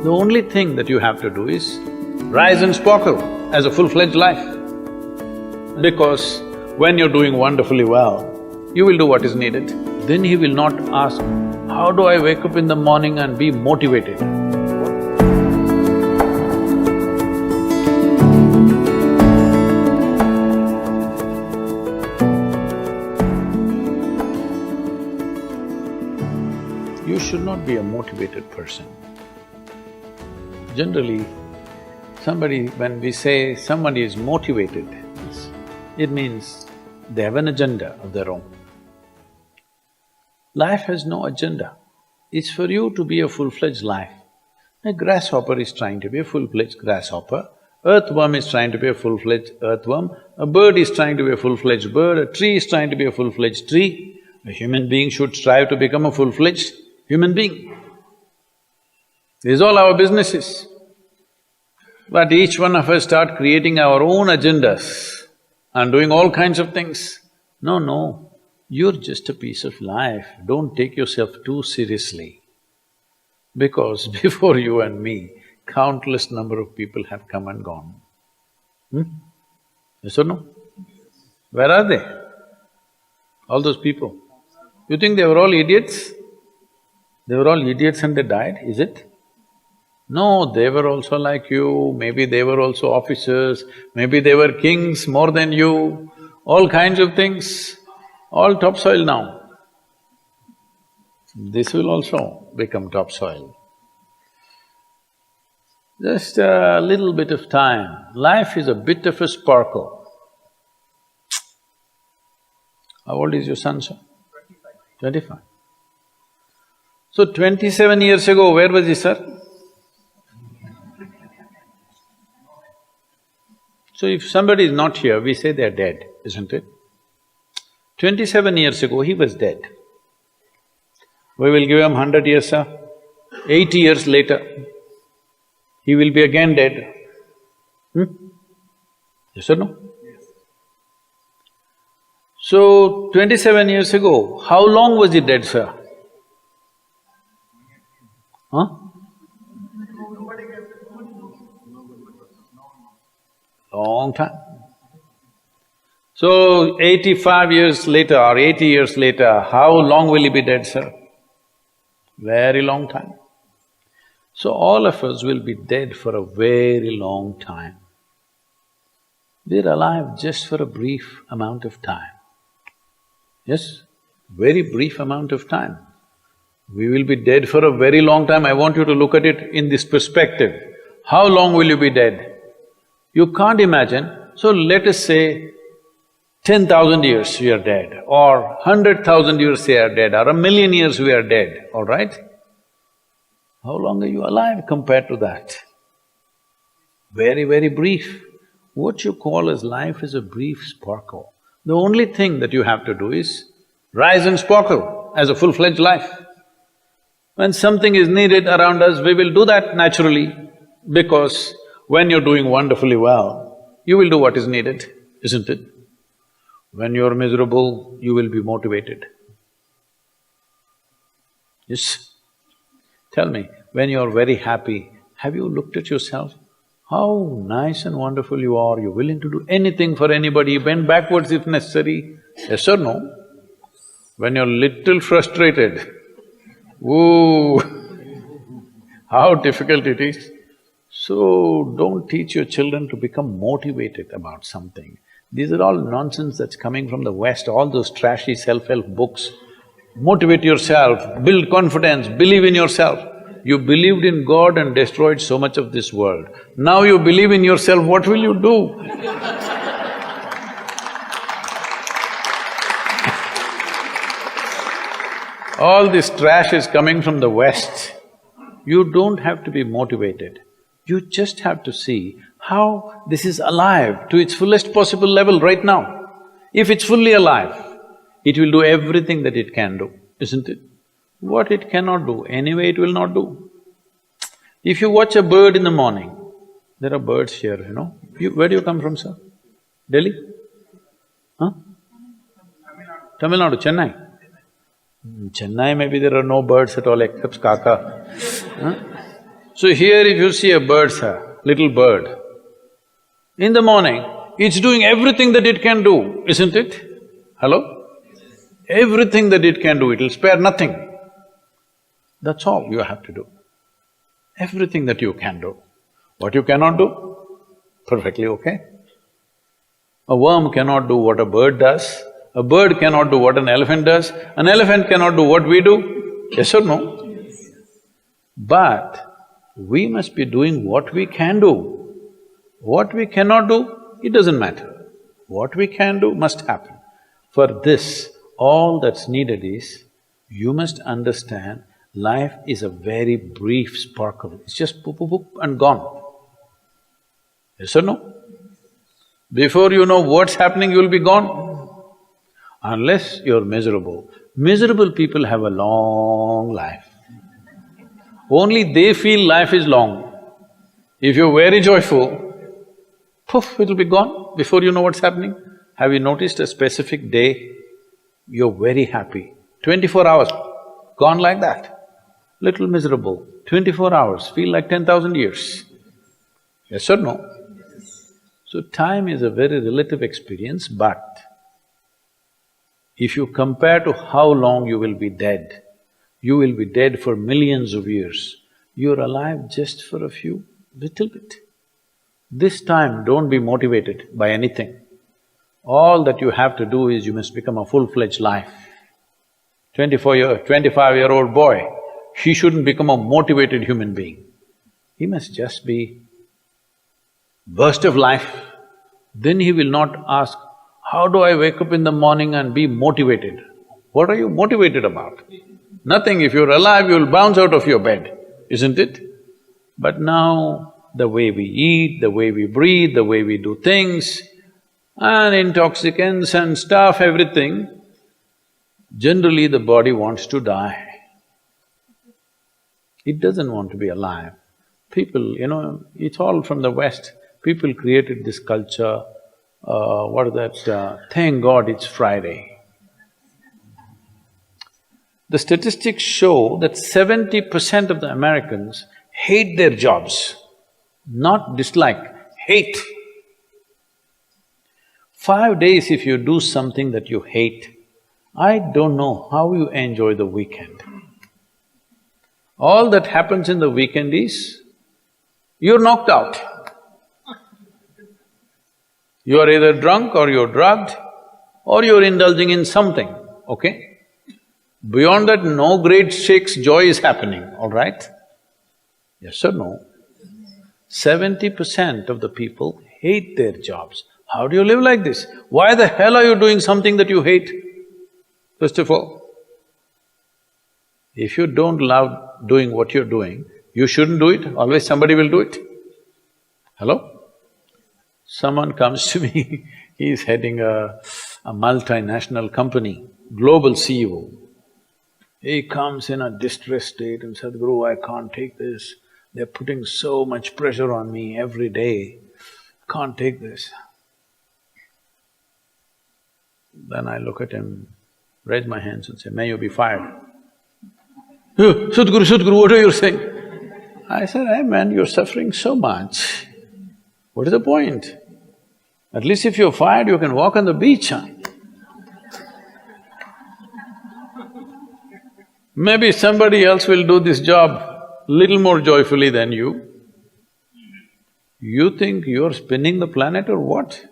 The only thing that you have to do is rise and sparkle as a full-fledged life. Because when you're doing wonderfully well, you will do what is needed. Then he will not ask, how do I wake up in the morning and be motivated? You should not be a motivated person. Generally, when we say somebody is motivated, it means they have an agenda of their own. Life has no agenda. It's for you to be a full-fledged life. A grasshopper is trying to be a full-fledged grasshopper, earthworm is trying to be a full-fledged earthworm, a bird is trying to be a full-fledged bird, a tree is trying to be a full-fledged tree. A human being should strive to become a full-fledged human being. This is all our business is. But each one of us start creating our own agendas and doing all kinds of things. No, you're just a piece of life, don't take yourself too seriously. Because before you and me, countless number of people have come and gone. Yes or no? Where are they? All those people. You think they were all idiots? They were all idiots and they died, is it? No, they were also like you, maybe they were also officers, maybe they were kings more than you, all kinds of things, all topsoil now. This will also become topsoil. Just a little bit of time, life is a bit of a sparkle. How old is your son, sir? 25. So 27 years ago, where was he, sir? So if somebody is not here, we say they're dead, isn't it? 27 years ago, he was dead. We will give him 100 years, sir. 80 years later, he will be again dead. Yes or no? Yes. So, 27 years ago, how long was he dead, sir? Huh? Long time. So, 85 years later or 80 years later, how long will he be dead, sir? Very long time. So, all of us will be dead for a very long time. We're alive just for a brief amount of time. Yes, very brief amount of time. We will be dead for a very long time. I want you to look at it in this perspective. How long will you be dead? You can't imagine, so let us say 10,000 years we are dead, or 100,000 years we are dead, or 1,000,000 years we are dead, all right? How long are you alive compared to that? Very, very brief. What you call as life is a brief sparkle. The only thing that you have to do is rise and sparkle as a full-fledged life. When something is needed around us, we will do that naturally, because when you're doing wonderfully well, you will do what is needed, isn't it? When you're miserable, you will be motivated. Yes? Tell me, when you're very happy, have you looked at yourself? How nice and wonderful you are, you're willing to do anything for anybody, bend backwards if necessary. Yes or no? When you're little frustrated, ooh, how difficult it is. So, don't teach your children to become motivated about something. These are all nonsense that's coming from the West, all those trashy self-help books. Motivate yourself, build confidence, believe in yourself. You believed in God and destroyed so much of this world. Now you believe in yourself, what will you do? All this trash is coming from the West. You don't have to be motivated. You just have to see how this is alive to its fullest possible level right now. If it's fully alive, it will do everything that it can do, isn't it? What it cannot do, anyway it will not do. If you watch a bird in the morning, there are birds here, you know. Where do you come from, sir? Delhi? Huh? Tamil Nadu, Chennai? Chennai, maybe there are no birds at all except kaka. Huh? So here if you see a bird, sir, little bird, in the morning, it's doing everything that it can do, isn't it? Hello? Everything that it can do, it'll spare nothing. That's all you have to do. Everything that you can do. What you cannot do, perfectly okay. A worm cannot do what a bird does, a bird cannot do what an elephant does, an elephant cannot do what we do, yes or no? Yes. But we must be doing what we can do. What we cannot do, it doesn't matter. What we can do must happen. For this, all that's needed is, you must understand life is a very brief sparkle, it's just poop, poop, poop and gone. Yes or no? Before you know what's happening, you'll be gone. Unless you're miserable. Miserable people have a long life. Only they feel life is long. If you're very joyful, poof, it'll be gone before you know what's happening. Have you noticed a specific day, you're very happy, 24 hours, gone like that. Little miserable, 24 hours, feel like 10,000 years. Yes or no? So time is a very relative experience, but if you compare to how long you will be dead, you will be dead for millions of years. You're alive just for a few, little bit. This time, don't be motivated by anything. All that you have to do is you must become a full-fledged life. 25-year-old boy, he shouldn't become a motivated human being. He must just be burst of life. Then he will not ask, how do I wake up in the morning and be motivated? What are you motivated about? Nothing. If you're alive, you'll bounce out of your bed, isn't it? But now, the way we eat, the way we breathe, the way we do things, and intoxicants and stuff, everything, generally the body wants to die. It doesn't want to be alive. People, it's all from the West. People created this culture, what is that, thank God it's Friday. The statistics show that 70% of the Americans hate their jobs, not dislike, hate. 5 days if you do something that you hate, I don't know how you enjoy the weekend. All that happens in the weekend is, you're knocked out. You're either drunk or you're drugged or you're indulging in something, okay? Beyond that, no great shakes joy is happening, all right? Yes or no? 70% of the people hate their jobs. How do you live like this? Why the hell are you doing something that you hate? First of all, if you don't love doing what you're doing, you shouldn't do it, always somebody will do it. Hello? Someone comes to me, he's heading a multinational company, global CEO. He comes in a distressed state and said, Guru, I can't take this. They're putting so much pressure on me every day, can't take this. Then I look at him, raise my hands and say, may you be fired. Sadhguru, what are you saying? I said, hey man, you're suffering so much. What is the point? At least if you're fired, you can walk on the beach, huh? Maybe somebody else will do this job little more joyfully than you. You think you're spinning the planet or what?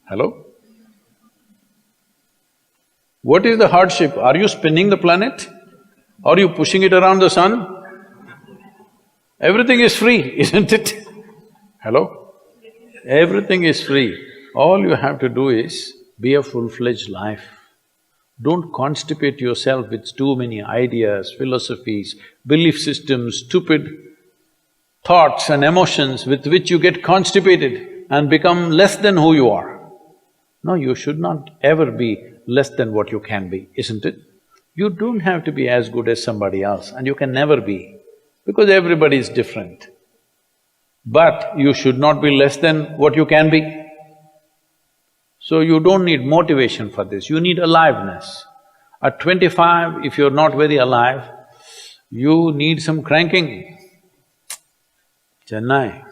Hello? What is the hardship? Are you spinning the planet? Are you pushing it around the sun? Everything is free, isn't it? Hello? Everything is free. All you have to do is be a full-fledged life. Don't constipate yourself with too many ideas, philosophies, belief systems, stupid thoughts and emotions with which you get constipated and become less than who you are. No, you should not ever be less than what you can be, isn't it? You don't have to be as good as somebody else and you can never be, because everybody is different. But you should not be less than what you can be. So you don't need motivation for this, you need aliveness. At 25, if you're not very alive, you need some cranking. Chennai.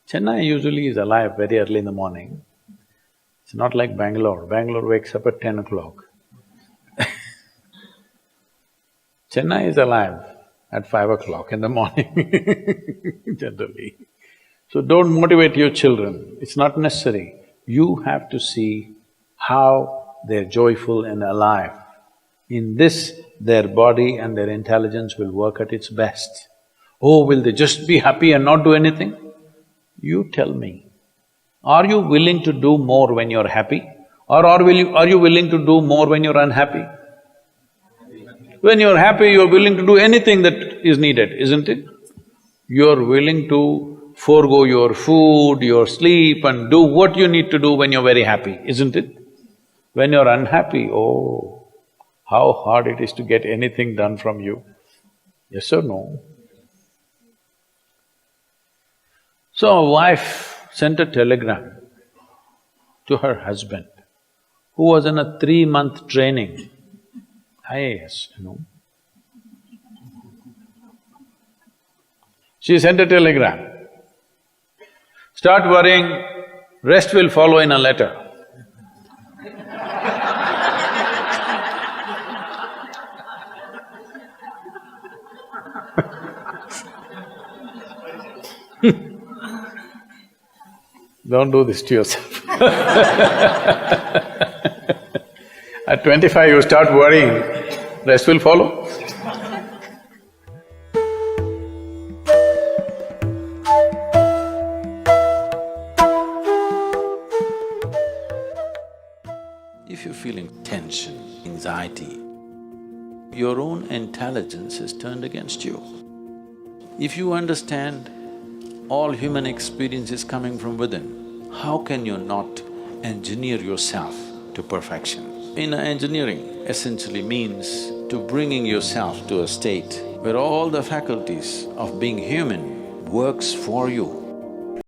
Chennai usually is alive very early in the morning. It's not like Bangalore. Bangalore wakes up at 10 o'clock. Chennai is alive at 5 o'clock in the morning generally. So don't motivate your children, it's not necessary. You have to see how they're joyful and alive. In this, their body and their intelligence will work at its best. Oh, will they just be happy and not do anything? You tell me, are you willing to do more when you're happy? Or are you willing to do more when you're unhappy? When you're happy, you're willing to do anything that is needed, isn't it? You're willing to forego your food, your sleep and do what you need to do when you're very happy, isn't it? When you're unhappy, oh, how hard it is to get anything done from you. Yes or no? So a wife sent a telegram to her husband, who was in a 3-month training, IAS, you know. She sent a telegram, start worrying, rest will follow in a letter. Don't do this to yourself. At 25 you start worrying, rest will follow. If you're feeling tension, anxiety, your own intelligence is turned against you. If you understand all human experience is coming from within, how can you not engineer yourself to perfection? Engineering essentially means to bringing yourself to a state where all the faculties of being human works for you.